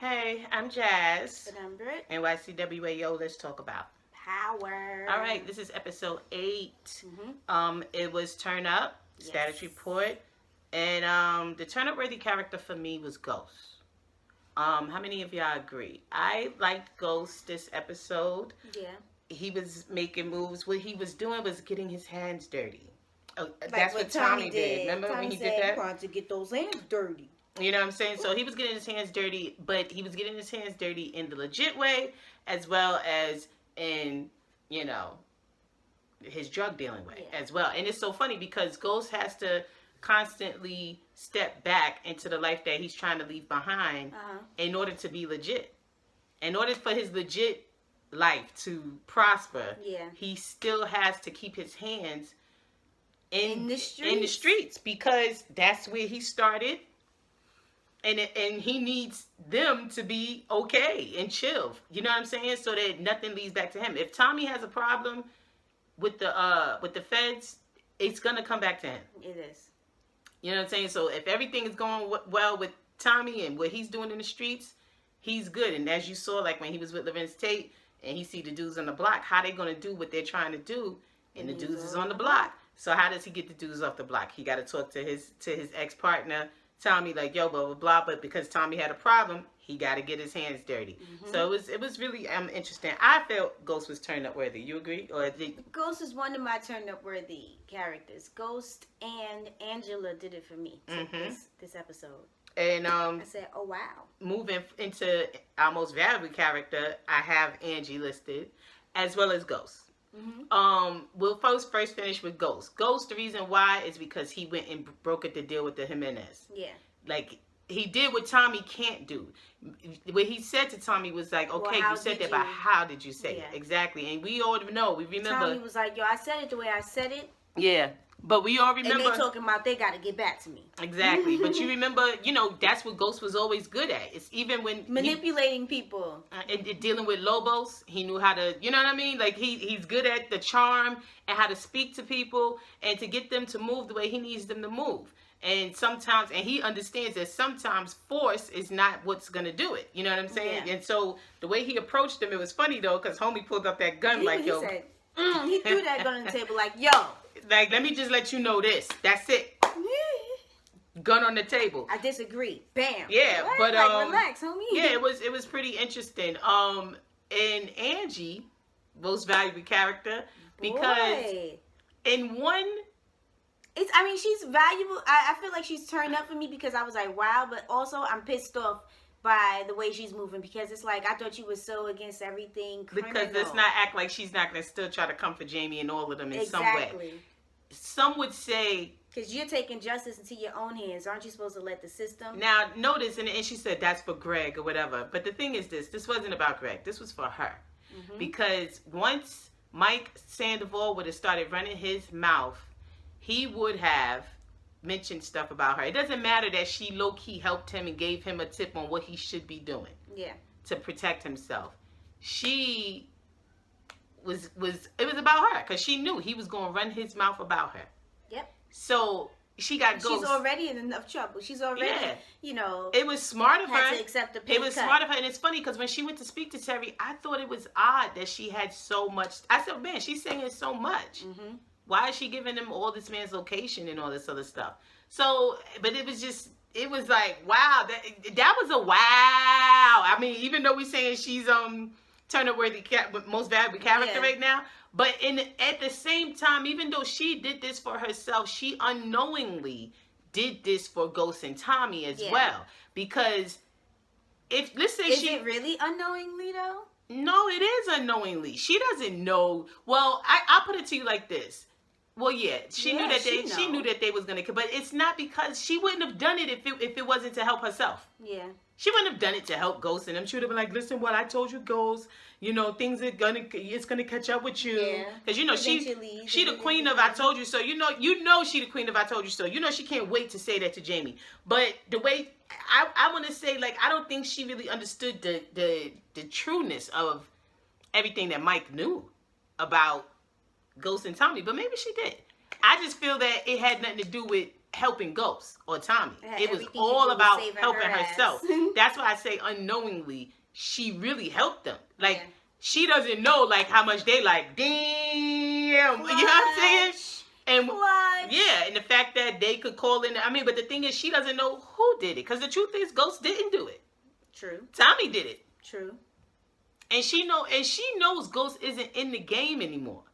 Hey, I'm Jazz. And I'm BRITT. NYCWAO, let's talk about Power. All right, this is episode 8. Mm-hmm. It was Turn Up, Status Report. And the turn up worthy character for me was Ghost. How many of y'all agree? I liked Ghost this episode. Yeah. He was making moves. What he was doing was getting his hands dirty. Oh, Like that's what Tommy did. Remember Tommy when he said did that? He wanted to get those hands dirty. You know what I'm saying? So he was getting his hands dirty, but he was getting his hands dirty in the legit way as well as in, you know, his drug dealing way as well. And it's so funny because Ghost has to constantly step back into the life that he's trying to leave behind in order to be legit. In order for his legit life to prosper, he still has to keep his hands in the streets because that's where he started. And he needs them to be okay and chill. You know what I'm saying? So that nothing leads back to him. If Tommy has a problem with the feds, it's gonna come back to him. It is. You know what I'm saying? So if everything is going well with Tommy and what he's doing in the streets, he's good. And as you saw, like when he was with Lorenz Tate and he see the dudes on the block, how they gonna do what they're trying to do, and the dudes is on the block. So how does he get the dudes off the block? He got to talk to his ex-partner. Tommy, like, yo, blah, blah, blah. But because Tommy had a problem, he got to get his hands dirty. So it was really interesting. I felt Ghost was turned up worthy. You agree? Ghost is one of my turned up worthy characters. Ghost and Angela did it for me this episode. And I said, oh, wow. Moving into our most valuable character, I have Angie listed, as well as Ghost. We'll first finish with Ghost. Ghost, the reason why is because he went and brokered the deal with the Jimenez. Yeah. Like, he did what Tommy can't do. What he said to Tommy was like, okay, you said that, but how did you say it? Exactly. And we all know, we remember. Tommy was like, yo, I said it the way I said it. Yeah. But we all remember. And they talking about they got to get back to me. Exactly. But you remember, you know, that's what Ghost was always good at. It's even when manipulating people and dealing with Lobos, he knew how to, you know what I mean? Like he's good at the charm and how to speak to people and to get them to move the way he needs them to move. And sometimes, and he understands that sometimes force is not what's gonna do it. You know what I'm saying? Yeah. And so the way he approached them, it was funny though, because homie pulled up that gun yo. Said, he threw that gun on the table like, yo. Like, let me just let you know this. That's it. Gun on the table. I disagree. Bam. Yeah, what? but like, relax, homie. Yeah, it was pretty interesting. And Angie, most valuable character, because in one, I mean, she's valuable. I feel like she's turned up for me because I was like, wow, but also I'm pissed off by the way she's moving because it's like I thought you were so against everything criminal. Because let's not act like she's not gonna still try to come for Jamie and all of them in some way. Some would say because you're taking justice into your own hands. Aren't you supposed to let the system? Now notice, and she said that's for Greg or whatever. But the thing is, this wasn't about Greg. This was for her, because once Mike Sandoval would have started running his mouth, he would have mentioned stuff about her. It doesn't matter that she low-key helped him and gave him a tip on what he should be doing to protect himself. She was it was about her because she knew he was going to run his mouth about her. Yep. So she got Ghost. She's already in enough trouble. She's already, you know. It was smart of her to accept the pay It was cut. smart of her, and it's funny because when she went to speak to Terry, I thought it was odd that she had so much. I said, man, she's saying so much. Why is she giving him all this man's location and all this other stuff? So, but it was like, wow, that was a wow. I mean, even though we're saying she's turn-up-worthy, most valuable character right now, but at the same time, even though she did this for herself, she unknowingly did this for Ghost and Tommy as well. Because if let's say is it really unknowingly though? No, it is unknowingly. She doesn't know. Well, I'll put it to you like this. Well, yeah, she knew that she knew that they was gonna, but it's not because she wouldn't have done it if it wasn't to help herself. Yeah. She wouldn't have done it to help Ghost and them. She would have been like, listen, what I told you, Ghost, you know, it's gonna catch up with you. Yeah. Because you know she the queen of I told you so. You know she the queen of I told you so. You know she can't wait to say that to Jamie. But the way I want to say, like, I don't think she really understood the trueness of everything that Mike knew about Ghost and Tommy, but maybe she did. I just feel that it had nothing to do with helping Ghost or Tommy. It was everything all to do with about saving helping her ass. herself. That's why I say unknowingly, she really helped them. Like, Yeah. she doesn't know, like, how much they like, damn. You know what I'm saying? And Clutch. yeah, and the fact that they could call in, I mean, but the thing is, she doesn't know who did it. Because the truth is, Ghost didn't do it. True. Tommy did it. True. And she knows Ghost isn't in the game anymore.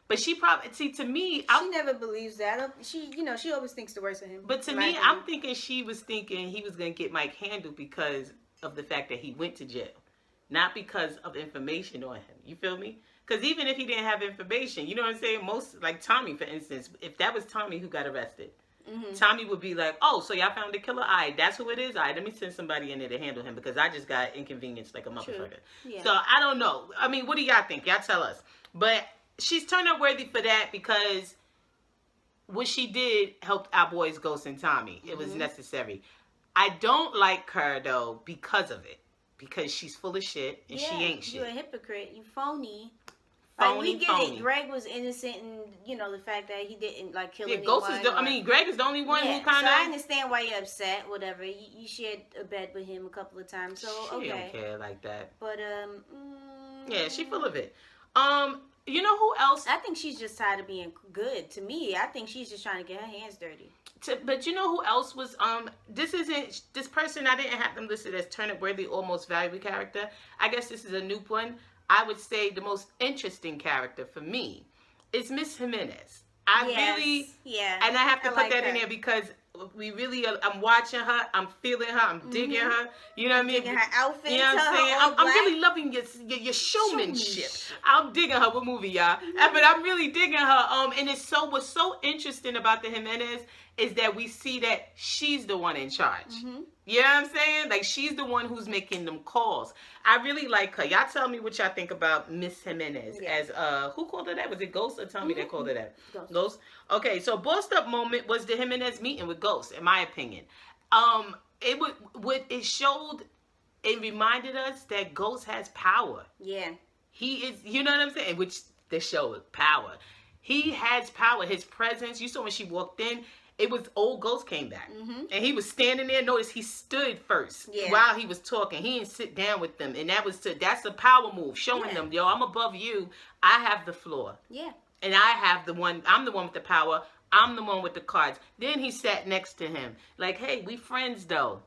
But she probably, see, to me, She never believes that. She always thinks the worst of him. But to me, I'm thinking she was thinking he was going to get Mike handled because of the fact that he went to jail. Not because of information on him. You feel me? Because even if he didn't have information, you know what I'm saying? Most, like Tommy, for instance, if that was Tommy who got arrested, Tommy would be like, oh, so y'all found the killer? All right, that's who it is? All right, let me send somebody in there to handle him because I just got inconvenienced like a motherfucker. Yeah. So I don't know. I mean, what do y'all think? Y'all tell us. But she's turned up worthy for that because what she did helped our boys Ghost and Tommy. It was necessary. I don't like her, though, because of it. Because she's full of shit and she ain't shit. You're a hypocrite. You phony. Phony, we get phony. it. Greg was innocent, and the fact that he didn't kill anyone. Ghost is Greg is the only one who kind of. So I understand why you're upset. Whatever. You shared a bed with him a couple of times, so she don't care like that. But yeah, she full of it. You know who else? I think she's just tired of being good. To me, I think she's just trying to get her hands dirty. But you know who else was? This person, I didn't have them listed as turnip worthy or most valuable character. I guess this is a new one. I would say the most interesting character for me is Miss Jimenez. And I have to put that in there because I'm watching her, I'm feeling her, I'm digging her. You know what I mean? Digging her outfit. You know what I'm saying? I'm really loving your showmanship. I'm digging her. What movie, y'all? But I'm really digging her. And what's so interesting about the Jimenez is that we see that she's the one in charge. You know what I'm saying? Like, she's the one who's making them calls. I really like her. Y'all tell me what y'all think about Miss Jimenez as, who called her that? Was it Ghost or Tommy that called her that? Ghost. Okay, so bossed up moment was the Jimenez meeting with Ghost, in my opinion. It showed, it reminded us that Ghost has power. Yeah. He is, you know what I'm saying? Which the show is power. He has power. His presence, you saw when she walked in, it was old Ghost came back. And he was standing there. Notice he stood first while he was talking. He didn't sit down with them. And that's a power move, showing them, yo, I'm above you. I have the floor. Yeah. And I'm the one with the power. I'm the one with the cards. Then he sat next to him. Like, hey, we friends, though.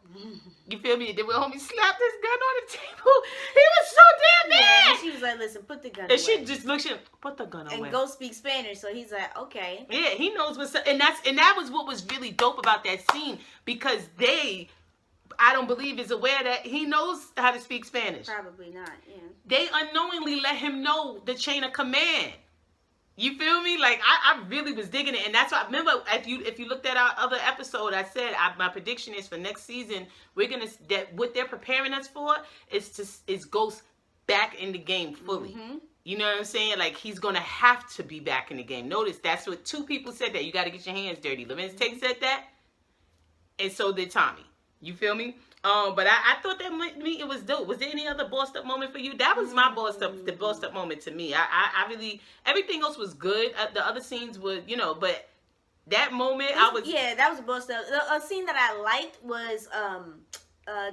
You feel me? Then when homie slapped his gun on the table, he was so damn mad. Yeah, and she was like, listen, put the gun away. And she just looked at him, put the gun away. And Ghost speaks Spanish, so he's like, okay. Yeah, he knows what's up. And that was what was really dope about that scene. Because I don't believe is aware that he knows how to speak Spanish. Probably not, yeah. They unknowingly let him know the chain of command. You feel me? Like, I really was digging it. And that's why, remember, if you looked at our other episode, I said my prediction is for next season, what they're preparing us for is Ghost back in the game fully. You know what I'm saying? Like, he's going to have to be back in the game. Notice, that's what two people said that. You got to get your hands dirty. Jimenez said that, and so did Tommy. You feel me? But I thought that it was dope. Was there any other bossed up moment for you? That was my the bossed up moment to me. I really, everything else was good. The other scenes were, but that moment that was a bossed up. A scene that I liked was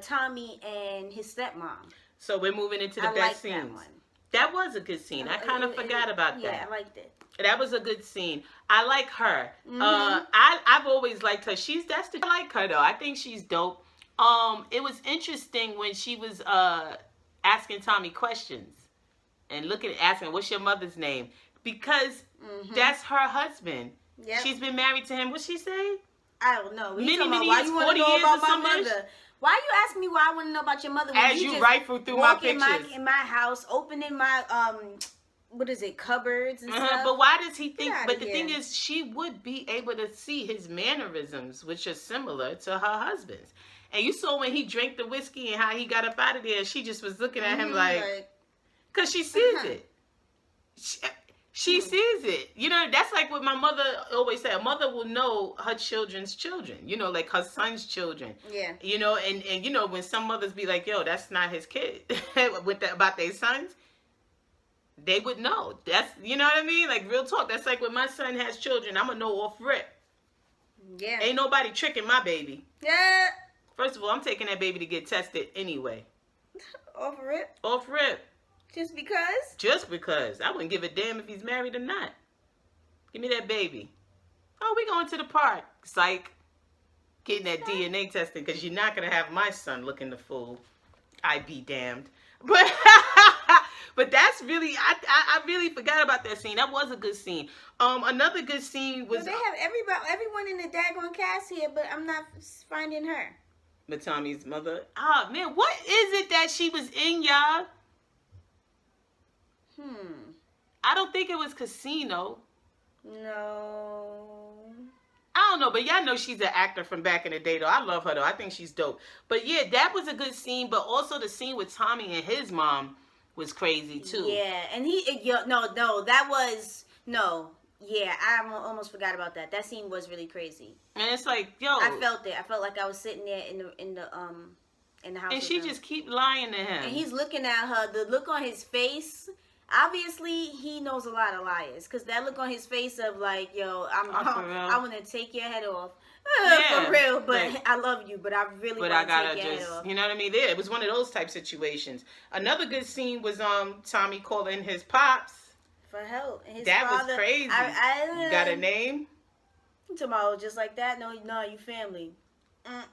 Tommy and his stepmom. So we're moving into the best scenes. That one. That was a good scene. I kind of forgot about that. Yeah, I liked it. That was a good scene. I like her. I've always liked her. I like her though. I think she's dope. It was interesting when she was asking Tommy questions and asking, what's your mother's name? Because that's her husband. Yep. She's been married to him. What'd she say? I don't know. Many years, 40 years or something. Why are you asking me why I want to know about your mother? As you rifle through my pictures. In my house, opening my, cupboards and stuff. But why does he think, but the thing is, she would be able to see his mannerisms, which are similar to her husband's. And you saw when he drank the whiskey and how he got up out of there, she just was looking at him like, because she sees it. She sees it. You know, that's like what my mother always said. A mother will know her children's children, like her son's children. Yeah. And when some mothers be like, yo, that's not his kid about their sons, they would know. That's, you know what I mean? Like, real talk. That's like when my son has children, I'm going to know off rip. Yeah. Ain't nobody tricking my baby. Yeah. First of all, I'm taking that baby to get tested anyway. Off rip? Off rip. Just because? Just because. I wouldn't give a damn if he's married or not. Give me that baby. Oh, we going to the park. Psych. Getting that DNA testing because you're not going to have my son looking the fool. I be damned. But but that's really, I really forgot about that scene. That was a good scene. Another good scene was... Well, they have everyone in the daggone cast here, but I'm not finding her. But Tommy's mother. Ah, man, what is it that she was in, y'all? I don't think it was Casino. No. I don't know, but y'all know she's an actor from back in the day, though. I love her, though. I think she's dope. But yeah, that was a good scene, but also the scene with Tommy and his mom was crazy, too. Yeah, and yeah, I almost forgot about that. That scene was really crazy. And it's like, yo. I felt it. I felt like I was sitting there in the house. And she just keep lying to him. And he's looking at her. The look on his face. Obviously, he knows a lot of liars. Because that look on his face of like, yo, I want to take your head off. Yeah, for real. But like, I love you. But I really want to take your head off. You know what I mean? It was one of those type situations. Another good scene was Tommy calling his pops. For help. And his that father, was crazy. You got a name? Tomorrow, just like that? No, you family. I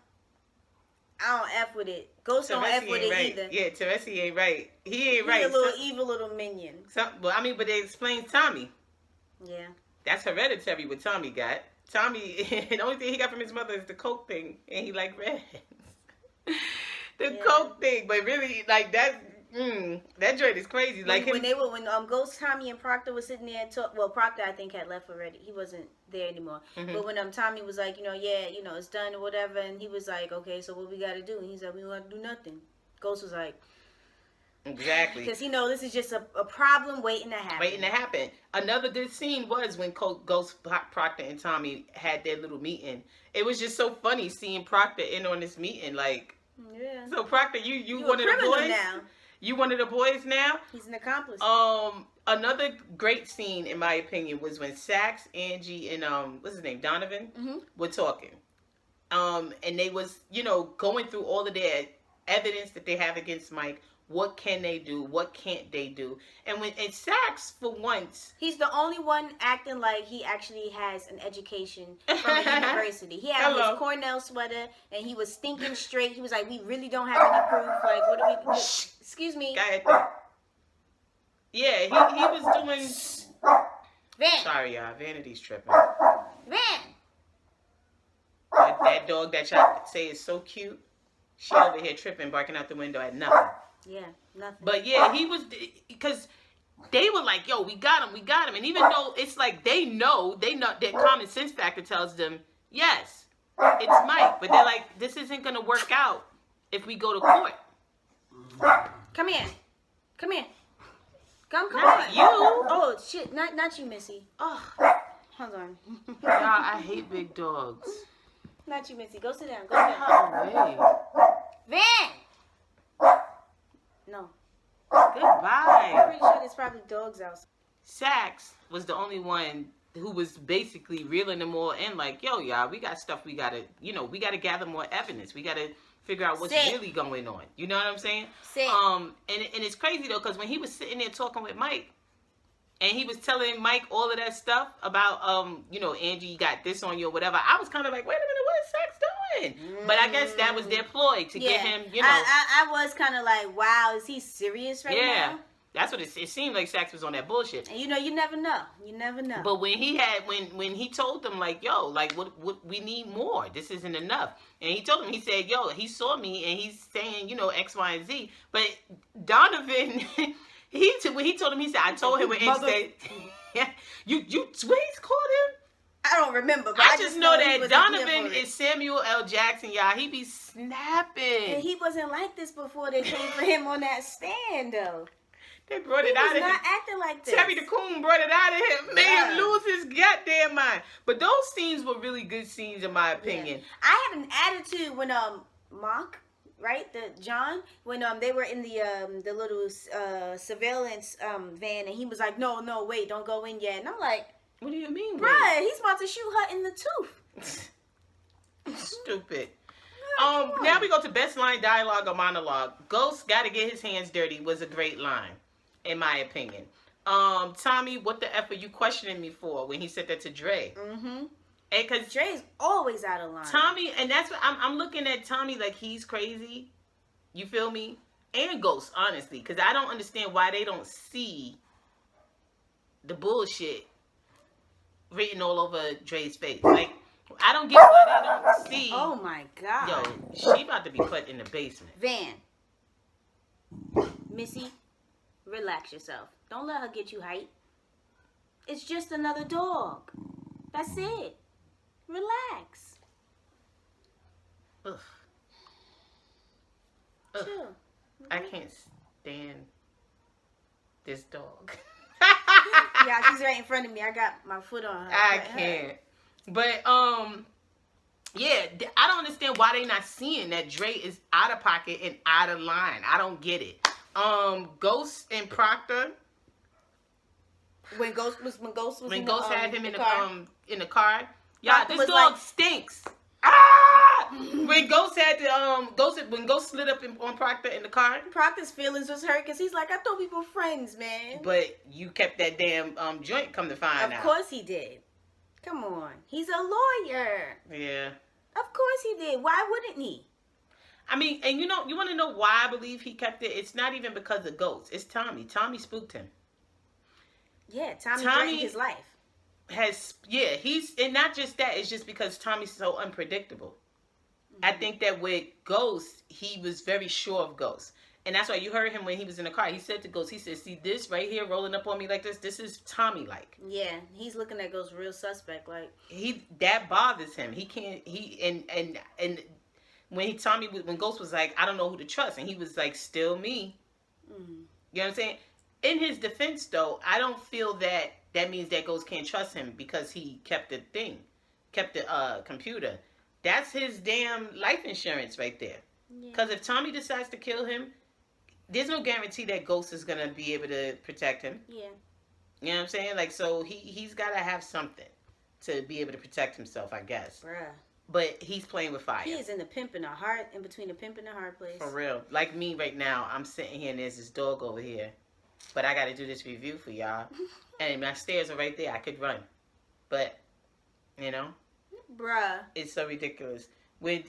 don't F with it. Ghost don't F with it either. Yeah, Teresi ain't right. He ain't right. He's a little evil little minion. But they explained Tommy. Yeah. That's hereditary what Tommy got. Tommy, the only thing he got from his mother is the coke thing. And he like reds. Coke thing. But really, like, that joint is crazy. When Ghost, Tommy, and Proctor was sitting there and Proctor I think had left already. He wasn't there anymore. But when Tommy was like, it's done or whatever, and he was like, okay, so what we got to do? And he's like, we don't have to do nothing. Ghost was like, exactly, because this is just a problem waiting to happen. Another good scene was when Ghost, Proctor, and Tommy had their little meeting. It was just so funny seeing Proctor in on this meeting. Like, yeah. So Proctor, you one of the boys now. You one of the boys now? He's an accomplice. Another great scene, in my opinion, was when Sax, Angie, and what's his name, Donovan, were talking. And they was, going through all of their evidence that they have against Mike. What can they do? What can't they do? And Sax, for once, he's the only one acting like he actually has an education from a university. He had his Cornell sweater, and he was stinking straight. He was like, "We really don't have any proof. Like, what do we do?" Excuse me. Go ahead. Yeah, he was doing. Van. Sorry, y'all. Vanity's tripping. Van. That dog that y'all say is so cute. She over here tripping, barking out the window at nothing. Yeah, nothing. But yeah, he was, because they were like, yo, we got him. And even though it's like they know that common sense factor tells them, yes, it's Mike. But they're like, this isn't going to work out if we go to court. Come here. Come on. You. Oh, shit. Not you, Missy. Oh, hold on. Y'all, I hate big dogs. Not you, Missy. Go sit down. Away. Van! No. Goodbye. I'm pretty sure there's probably dogs outside. Sax was the only one who was basically reeling them all in, like, yo, y'all, we got stuff we gotta, we gotta gather more evidence. We gotta figure out what's really going on. You know what I'm saying? And it's crazy though, because when he was sitting there talking with Mike, and he was telling Mike all of that stuff about, Angie, you got this on you or whatever, I was kind of like, wait a minute, what is Sax doing? But I guess that was their ploy to get him, I was kind of like, wow, is he serious right now? Yeah. That's what it seemed like. Sax was on that bullshit. And you never know. You never know. But when he told them, like, yo, like, what we need more. This isn't enough. And he told them, he said, yo, he saw me and he's saying, X, Y, and Z. But Donovan, when he told him, he said, I told him when Angie said, yeah, you what he's called him? I don't remember, but I just know that Donovan is Samuel L. Jackson, y'all. He be snapping. And he wasn't like this before they came for him on that stand, though. They brought it out of him. He was not acting like this. Terry the Coon brought it out of him. Made him lose his goddamn mind. But those scenes were really good scenes, in my opinion. Yeah. I had an attitude when Mark, right, John, when they were in the little surveillance van, and he was like, no, wait, don't go in yet. And I'm like, what do you mean, bruh, he's about to shoot her in the tooth. Stupid. Now we go to best line, dialogue, or monologue. Ghost gotta get his hands dirty was a great line, in my opinion. Tommy, what the F are you questioning me for when he said that to Dre? Mm-hmm. And cause Dre's always out of line. Tommy, and that's what I'm looking at Tommy like he's crazy. You feel me? And Ghost, honestly, because I don't understand why they don't see the bullshit written all over Dre's face. Like, I don't get why they don't see. Oh my God. Yo, she about to be put in the basement. Van. Missy, relax yourself. Don't let her get you hype. It's just another dog. That's it. Relax. Ugh. Chill. I can't stand this dog. Yeah, she's right in front of me. I got my foot on her. I can't. But yeah, I don't understand why they not seeing that Dre is out of pocket and out of line. I don't get it. Ghost and Proctor. When Ghost was had him in the car. Yeah, Proctor this dog like, stinks. Ah! When Ghost had to when Ghost slid up on Proctor in the car. Proctor's feelings was hurt because he's like, I thought we were friends, man. But you kept that damn joint. Come to find out. Of course he did. Come on, he's a lawyer. Yeah. Of course he did. Why wouldn't he? I mean, and you want to know why I believe he kept it? It's not even because of Ghost. It's Tommy. Tommy spooked him. Yeah, Tommy threatened his life. He's, and not just that, it's just because Tommy's so unpredictable. Mm-hmm. I think that with Ghost, he was very sure of Ghost. And that's why you heard him when he was in the car. He said to Ghost, he said, see this right here rolling up on me like this is Tommy-like. Yeah, he's looking at Ghost real suspect, like. That bothers him. He can't, and when Ghost was like, I don't know who to trust, and he was like, still me. Mm-hmm. You know what I'm saying? In his defense, though, I don't feel that means that Ghost can't trust him because he kept the computer. That's his damn life insurance right there. Because if Tommy decides to kill him, there's no guarantee that Ghost is going to be able to protect him. Yeah. You know what I'm saying? Like, so he's got to have something to be able to protect himself, I guess. Bruh. But he's playing with fire. He is in between the pimp and the hard place. For real. Like me right now, I'm sitting here and there's this dog over here. But I got to do this review for y'all. And my stairs are right there. I could run. But, you know. Bruh. It's so ridiculous. When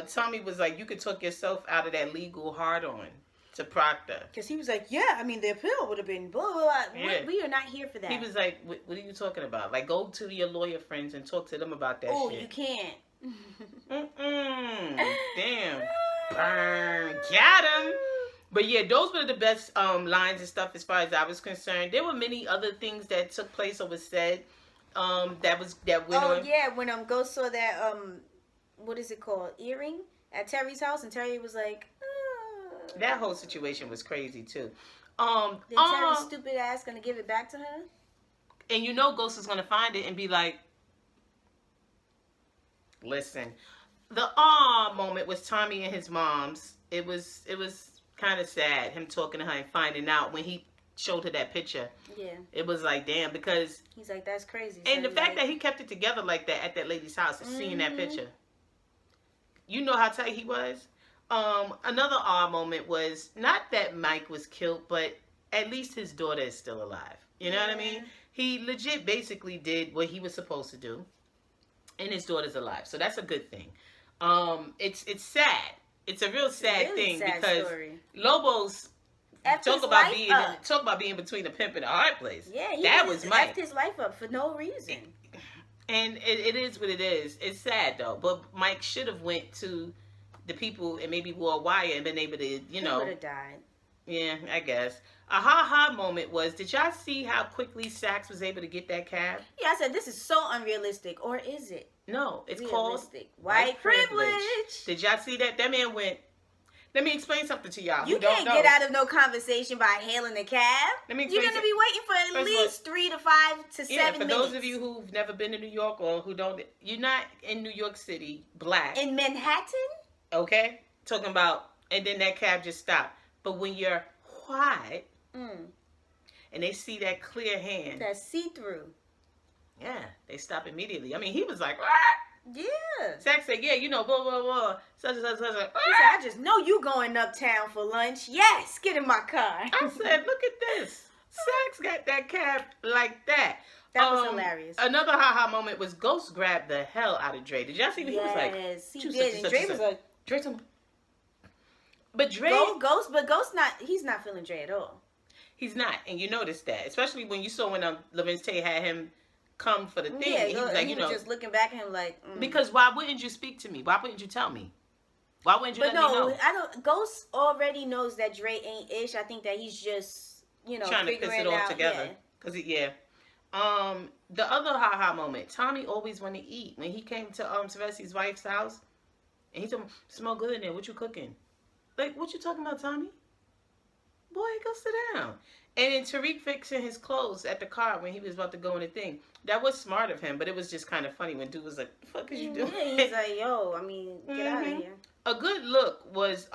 Tommy was like, you could talk yourself out of that legal hard-on to Proctor. Because he was like, yeah, I mean, the appeal would have been blah, blah, blah. Yeah. We are not here for that. He was like, what are you talking about? Like, go to your lawyer friends and talk to them about that shit. Oh, you can't. Damn. Burn. Got him. But yeah, those were the best lines and stuff as far as I was concerned. There were many other things that took place or was said that went on. Oh yeah, when Ghost saw that what is it called, earring at Terry's house, and Terry was like, that whole situation was crazy too. Then Terry's stupid ass gonna give it back to her, and you know Ghost is gonna find it and be like, listen. The moment was Tommy and his mom's. It was kind of sad, him talking to her and finding out when he showed her that picture. Yeah. It was like, damn, because... He's like, that's crazy. And the fact that he kept it together like that at that lady's house and seeing that picture. You know how tight he was? Another moment was, not that Mike was killed, but at least his daughter is still alive. You know what I mean? He legit basically did what he was supposed to do. And his daughter's alive. So that's a good thing. It's sad. It's a real sad thing because Lobo's talk about being between the pimp and the hard place. Yeah, that was Mike. Effed his life up for no reason. And it is what it is. It's sad though, but Mike should have went to the people and maybe wore a wire and been able to, you know. He would have died. Yeah, I guess. A ha-ha moment was, did y'all see how quickly Sax was able to get that cab? Yeah, I said, this is so unrealistic. Or is it? No, it's realistic. Called white privilege. Did y'all see that? That man went, let me explain something to y'all. You can't get out of no conversation by hailing a cab. You're going to be waiting for at least 3 to 5 to 7 minutes. For those of you who've never been to New York or who don't, you're not in New York City, black. In Manhattan? Okay? Talking about, and then that cab just stopped. But when you're white, and they see that clear hand. That's see-through. Yeah, they stop immediately. I mean, he was like, ah! Yeah. Sax said, yeah, you know, blah, blah, blah. Such and such, such. He said, I just know you going uptown for lunch. Yes, get in my car. I said, look at this. Sax got that cab like that. That was hilarious. Another ha-ha moment was Ghost grabbed the hell out of Dre. Did y'all see what he was like? Yes, he did. And Dre was like, Dre, but Dre... Ghost he's not feeling Dre at all. He's not, and you noticed that. Especially when you saw when Lorenz Tate had him come for the thing. Yeah, he was like, he was just looking back at him like... Because why wouldn't you speak to me? Why wouldn't you tell me? Why wouldn't you let me know? I don't... Ghost already knows that Dre ain't ish. I think that he's just, trying to piss it all together. Because, the other ha-ha moment, Tommy always wanted to eat. When he came to Sylvester's wife's house, and he told him, smell good in there. What you cooking? Like, what you talking about, Tommy? Boy, go sit down. And then Tariq fixing his clothes at the car when he was about to go in the thing. That was smart of him, but it was just kind of funny when dude was like, the fuck is you doing? Yeah, he's like, yo, I mean, get out of here. A good look was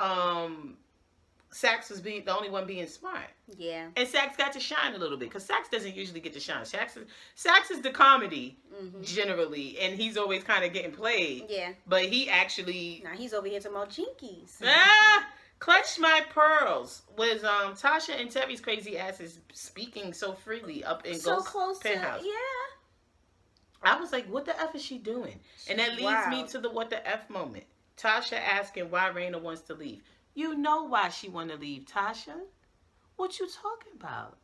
Sax was the only one being smart. Yeah. And Sax got to shine a little bit, because Sax doesn't usually get to shine. Sax is the comedy, generally, and he's always kind of getting played. Yeah. But he actually... Now he's over here talking about jinkies. Clutch My Pearls was Tasha and Terry's crazy asses speaking so freely up in Ghost's penthouse. I was like, what the F is she doing? And that leads me to the what the F moment. Tasha asking why Raina wants to leave. You know why she want to leave, Tasha. What you talking about?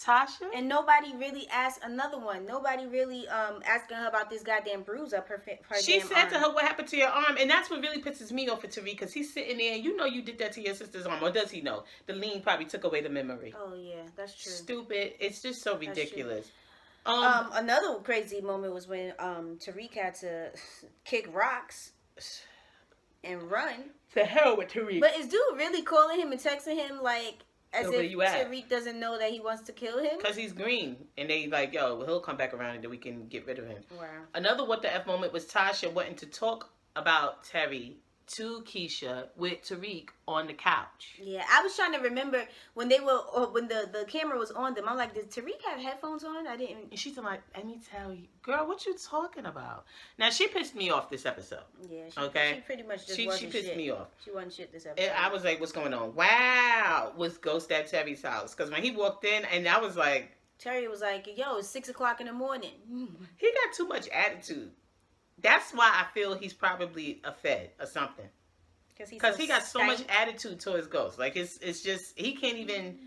Tasha? And nobody really asked another one. Nobody really asking her about this goddamn bruise up her She damn said arm. to her, what happened to your arm? And that's what really pisses me off for Tariq, because he's sitting there and you know you did that to your sister's arm. Or does he know? The lean probably took away the memory. Oh, yeah, that's true. Stupid. It's just so ridiculous. Another crazy moment was when Tariq had to kick rocks and run. To hell with Tariq. But is dude really calling him and texting him like as So if Tariq doesn't know that he wants to kill him? Because he's green. And they like, yo, he'll come back around and then we can get rid of him. Wow. Another what the F moment was Tasha wanting to talk about Terry to Keisha with Tariq on the couch. Yeah, I was trying to remember when they were, or when the camera was on them. I'm like, did Tariq have headphones on? I didn't. And she's like, let me tell you, girl, what you talking about? Now she pissed me off this episode. Yeah, she pretty much just she pissed me off. She wasn't shit this episode. And I was like, what's going on? Wow, was Ghost at Terry's house? Because when he walked in, and I was like, Terry was like, yo, it's 6:00 in the morning. He got too much attitude. That's why I feel he's probably a fed or something. Because he got so much attitude towards Ghost. Like, it's just, he can't even,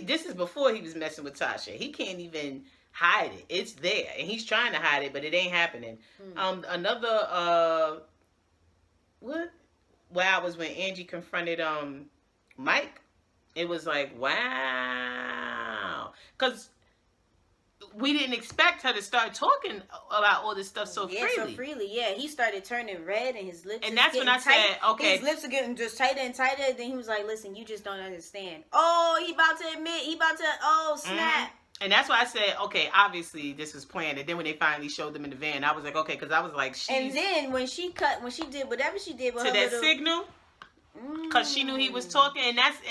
this is before he was messing with Tasha. He can't even hide it. It's there. And he's trying to hide it, but it ain't happening. Another, wow, was when Angie confronted Mike. It was like, wow. Because we didn't expect her to start talking about all this stuff so freely. Yeah, he started turning red and his lips. And that's when I said, okay. His lips are getting just tighter and tighter. Then he was like, listen, you just don't understand. Oh, he about to admit. Oh, snap. And that's why I said, okay, obviously this was planned. And then when they finally showed them in the van, I was like, okay, because I was like, And then when she did whatever she did with to her that signal, because she knew he was talking. And that's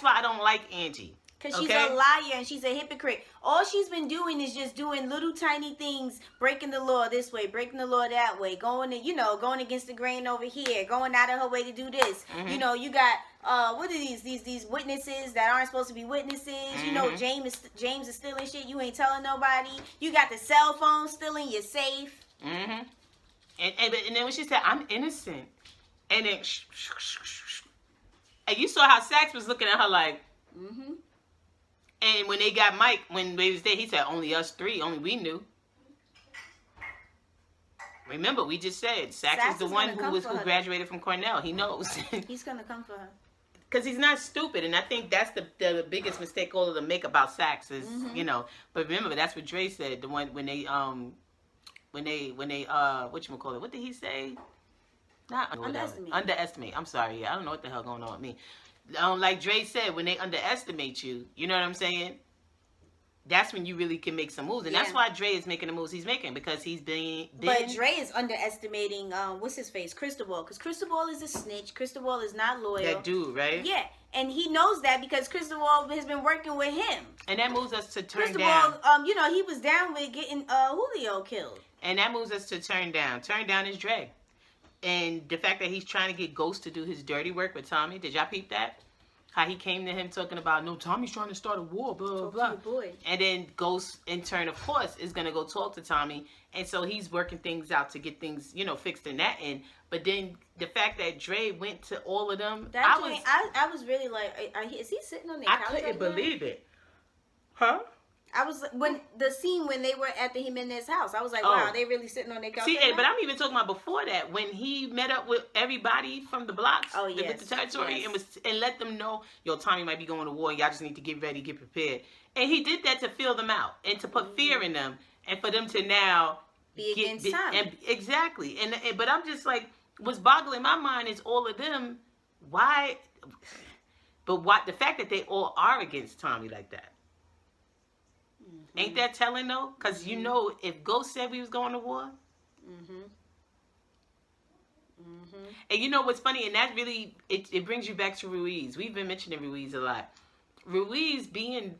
why I don't like Angie. Because she's a liar and she's a hypocrite. All she's been doing is just doing little tiny things, breaking the law this way, breaking the law that way, going against the grain over here, going out of her way to do this. You know, you got what are these witnesses that aren't supposed to be witnesses? You know, James is stealing shit. You ain't telling nobody. You got the cell phone still in your safe. And then when she said, "I'm innocent," and then and you saw how Sax was looking at her like. And when they got Mike, when they was there, he said, only us three, only we knew. Remember, we just said, Sax is the one who graduated from Cornell. He knows. He's going to come for her. Because he's not stupid. And I think that's the biggest mistake all of them make about Sax is, you know. But remember, that's what Dre said. The one, when they whatchamacallit, what did he say? Not underestimate. Underestimate. I'm sorry. I don't know what the hell going on with me. Like Dre said, when they underestimate you, you know what I'm saying? That's when you really can make some moves. And that's why Dre is making the moves he's making, because he's been... But Dre is underestimating, what's his face? Cristobal. Because Cristobal is a snitch. Cristobal is not loyal. That dude, right? Yeah. And he knows that because Cristobal has been working with him. And that moves us to turn down... you know, he was down with getting Julio killed. And that moves us to Turn Down. Turn Down is Dre. And the fact that he's trying to get Ghost to do his dirty work with Tommy. Did y'all peep that? How he came to him talking about, no, Tommy's trying to start a war, blah, blah, blah. And then Ghost, in turn, of course, is going to go talk to Tommy. And so he's working things out to get things, you know, fixed in that end. But then the fact that Dre went to all of them. I was really like, is he sitting on their couch? I couldn't believe it. Huh? I was when they were at the Jimenez house. I was like, wow, they really sitting on their couch. See, but I'm even talking about before that, when he met up with everybody from the blocks, with the territory, and let them know, yo, Tommy might be going to war. Y'all just need to get ready, get prepared. And he did that to feel them out and to put fear in them, and for them to now be against Tommy. Exactly. And but I'm just like, what's boggling my mind is all of them. Why? But the fact that they all are against Tommy like that. Ain't that telling though? Because you know, if Ghost said we was going to war, and you know what's funny, and that really it brings you back to Ruiz. We've been mentioning Ruiz a lot. Ruiz being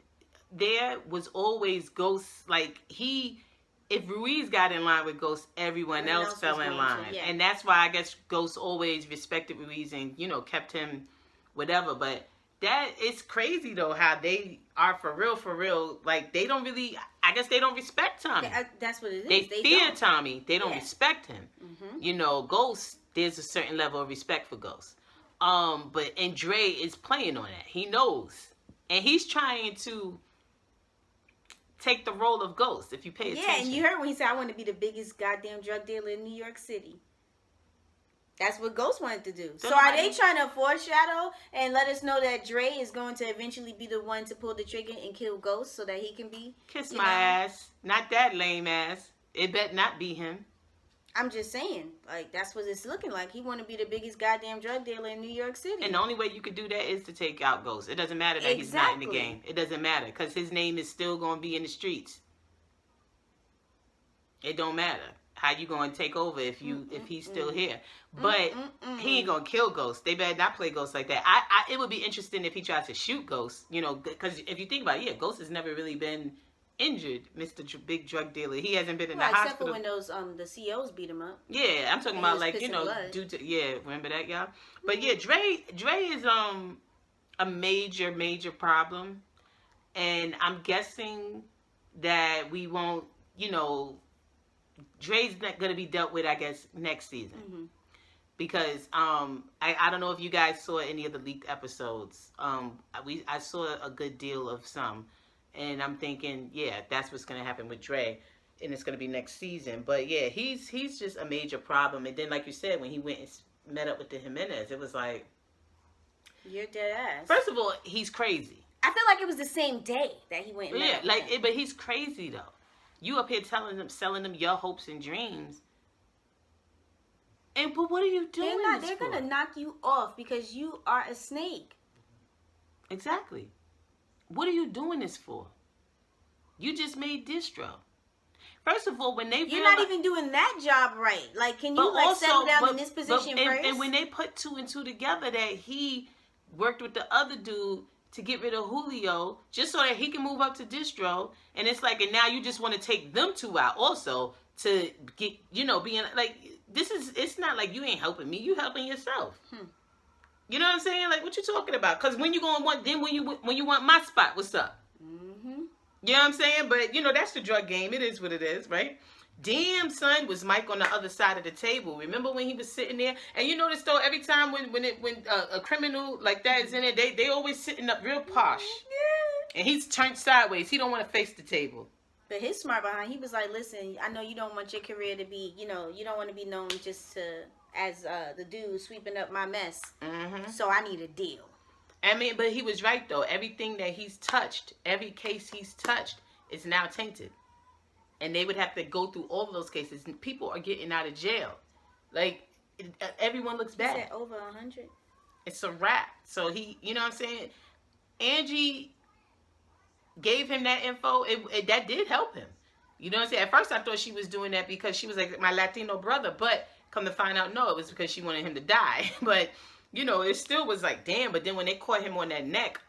there was always Ghost. Like if Ruiz got in line with Ghost, everyone else fell in line, and that's why I guess Ghost always respected Ruiz and kept him, whatever. But that is crazy though, how they are for real. Like they don't really, I guess they don't respect Tommy. That's what it is. They fear Tommy. They don't respect him. Ghost, there's a certain level of respect for Ghost. And Dre is playing on that. He knows. And he's trying to take the role of Ghost, if you pay attention. Yeah, and you heard when he said, I want to be the biggest goddamn drug dealer in New York City. That's what Ghost wanted to do. So are they trying to foreshadow and let us know that Dre is going to eventually be the one to pull the trigger and kill Ghost so that he can be... Kiss my ass. Not that lame ass. It bet not be him. I'm just saying. Like, that's what it's looking like. He want to be the biggest goddamn drug dealer in New York City. And the only way you could do that is to take out Ghost. It doesn't matter that he's not in the game. It doesn't matter because his name is still going to be in the streets. It don't matter. How you gonna take over if he's still here? But he ain't gonna kill Ghost. They better not play Ghost like that. It would be interesting if he tries to shoot Ghost. Because if you think about it, Ghost has never really been injured, Mr. Big Drug Dealer. He hasn't been in the hospital. Except for when those the COs beat him up. Yeah, I'm talking about like remember that, y'all? But yeah, Dre is a major problem, and I'm guessing that we won't Dre's not going to be dealt with, I guess, next season. Because I don't know if you guys saw any of the leaked episodes. I saw a good deal of some. And I'm thinking, that's what's going to happen with Dre. And it's going to be next season. But yeah, he's just a major problem. And then, like you said, when he went and met up with the Jimenez, it was like... You're dead ass. First of all, he's crazy. I feel like it was the same day that he went and met up with but he's crazy, though. You up here selling them your hopes and dreams. But what are you doing? They're gonna knock you off because you are a snake. Exactly. What are you doing this for? You just made distro. First of all, when you're not even doing that job right. Like, can you settle down in this position first? And when they put 2 and 2 together, that he worked with the other dude to get rid of Julio, just so that he can move up to distro, and it's like, and now you just want to take them 2 out also to get, being like, it's not like you ain't helping me, you helping yourself. You know what I'm saying? Like, what you talking about? Because when you going to want, then when you want my spot, what's up? You know what I'm saying? But that's the drug game. It is what it is, right? Damn, son, was Mike on the other side of the table. Remember when he was sitting there? And you notice though, every time when a criminal like that is in there, they always sitting up real posh. And he's turned sideways. He don't want to face the table. But his smart behind, he was like, listen, I know you don't want your career to be, you don't want to be known just as the dude sweeping up my mess. So I need a deal. I mean, but he was right though. Everything that he's touched, every case he's touched is now tainted. And they would have to go through all of those cases. And people are getting out of jail. Like, everyone looks bad. Is that over 100? It's a wrap. So he, you know what I'm saying? Angie gave him that info. That did help him. You know what I'm saying? At first I thought she was doing that because she was like my Latino brother. But come to find out, no, it was because she wanted him to die. But, it still was like, damn. But then when they caught him on that neck,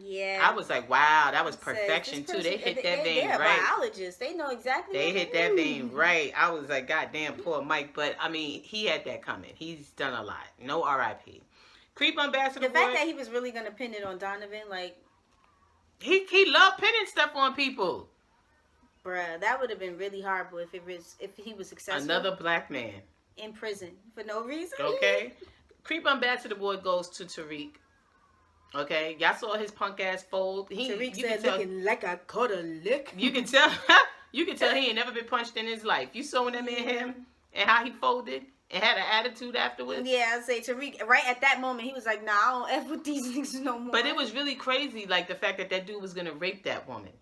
Yeah. I was like, wow, that was perfection too. They hit that vein right. They're biologists. They know exactly. They hit that vein right. I was like, God damn, poor Mike. But I mean, he had that coming. He's done a lot. No R.I.P. Creep Ambassador. The fact that he was really gonna pin it on Donovan, like he loved pinning stuff on people. Bruh, that would have been really horrible if he was successful. Another black man in prison for no reason. Okay. Creep Ambassador boy goes to Tariq. Okay, y'all saw his punk ass fold. Tariq said, "Looking like I caught a lick." You can tell. You can tell he ain't never been punched in his life. You saw when that man hit him and how he folded and had an attitude afterwards. Yeah, I say Tariq. Right at that moment, he was like, "Nah, I don't f with these niggas no more." But it was really crazy, like the fact that dude was gonna rape that woman.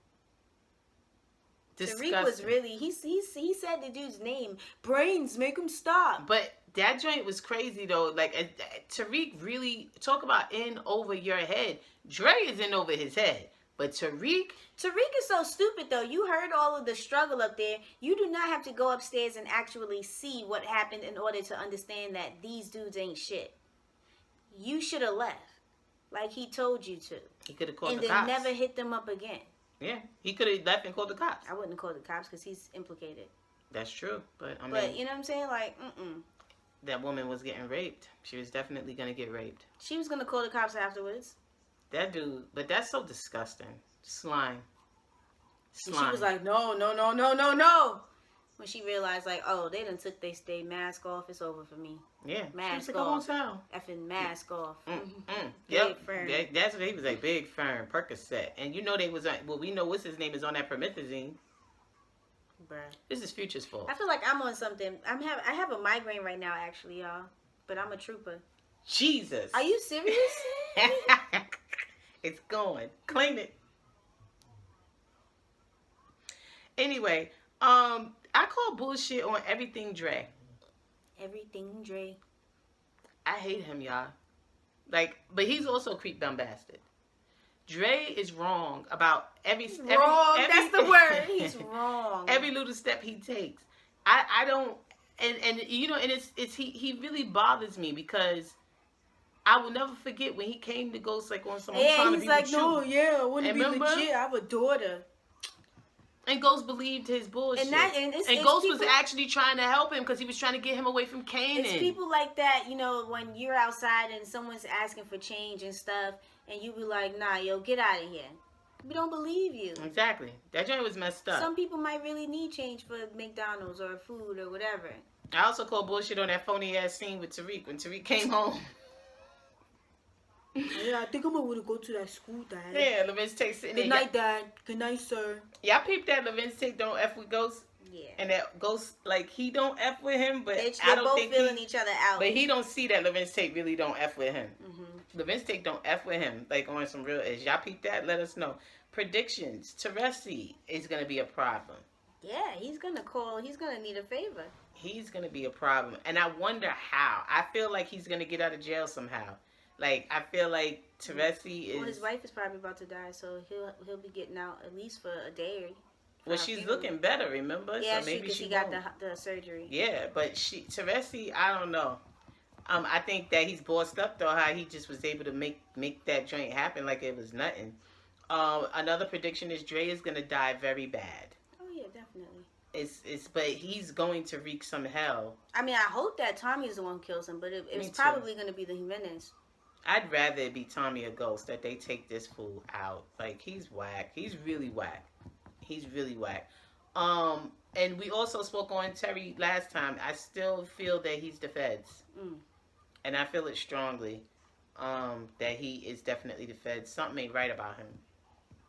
Disgusting. Tariq was really he said the dude's name. Brains make him stop. But that joint was crazy though. Like Tariq really talk about in over your head. Dre is in over his head, but Tariq is so stupid though. You heard all of the struggle up there. You do not have to go upstairs and actually see what happened in order to understand that these dudes ain't shit. You should have left, like he told you to. He could have called the cops. And then never hit them up again. Yeah, he could have left and called the cops. I wouldn't call the cops because he's implicated. That's true, but I mean, but you know what I'm saying? Like, that woman was getting raped. She was definitely gonna get raped. She was gonna call the cops afterwards. That dude, but that's so disgusting. Slime. And she was like, no. When she realized, like, oh, they done took their mask off. It's over for me. Yeah. Mask off. Effing mask off. Yep. That's what he was like. Big Fern, Percocet. And you know they was on, well, we know what's his name is on that promethazine. Bruh. This is Future's fault. I feel like I'm on something. I have a migraine right now, actually, y'all. But I'm a trooper. Jesus. Are you serious? It's going. Claim it. Anyway, I call bullshit on everything Dre. Everything Dre. I hate him, y'all. Like, but he's also creep dumb bastard. Dre is wrong about every that's the word. He's wrong. Every little step he takes. I don't and you know, and it's he really bothers me because I will never forget when he came to Ghost like on some trying to be like, no, yeah, I wouldn't be legit. I have a daughter. And Ghost believed his bullshit. And Ghost was actually trying to help him because he was trying to get him away from Kanan. It's people like that, you know, when you're outside and someone's asking for change and stuff, and you be like, nah, yo, get out of here. We don't believe you. Exactly. That joint was messed up. Some people might really need change for McDonald's or food or whatever. I also call bullshit on that phony ass scene with Tariq when Tariq came home. Yeah, I think I'm gonna go to that school, Dad. Yeah, Levin's Tate sitting there. Good night, Dad. Good night, sir. Y'all peeped that Levin's Tate don't F with Ghost? Yeah. And that Ghost, like, he don't F with him, but I don't think feeling each other out. But he don't see that Levin's Tate really don't F with him. Levin's Tate don't F with him, like, on some real edge. Y'all peeped that? Let us know. Predictions. Teresi is gonna be a problem. Yeah, he's gonna call. He's gonna need a favor. He's gonna be a problem. And I wonder how. I feel like he's gonna get out of jail somehow. Like, I feel like Teresi is... Well, his wife is probably about to die, so he'll be getting out at least for a day. Well, she's looking better, remember? Yeah, so maybe she got the surgery. Yeah, but Teresi, I don't know. I think that he's bossed up, though, how he just was able to make that joint happen like it was nothing. Another prediction is Dre is going to die very bad. Oh, yeah, definitely. But he's going to wreak some hell. I mean, I hope that Tommy is the one who kills him, but it's probably going to be the Jimenez. I'd rather it be Tommy or Ghost, that they take this fool out. Like, he's whack. He's really whack. He's really whack. And we also spoke on Terry last time. I still feel that he's the feds. And I feel it strongly that he is definitely the feds. Something ain't right about him.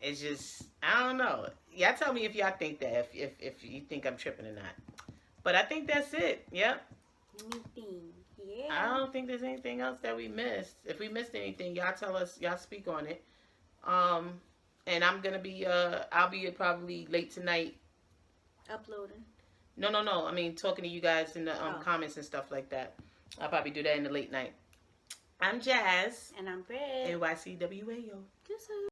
It's just, I don't know. Y'all tell me if y'all think that, if you think I'm tripping or not. But I think that's it. Yep. Yeah. I don't think there's anything else that we missed. If we missed anything, y'all tell us. Y'all speak on it. And I'm gonna be I'll be probably late tonight. Uploading. No. I mean talking to you guys in the comments and stuff like that. I'll probably do that in the late night. I'm Jazz. And I'm BRITT. NYCWAO.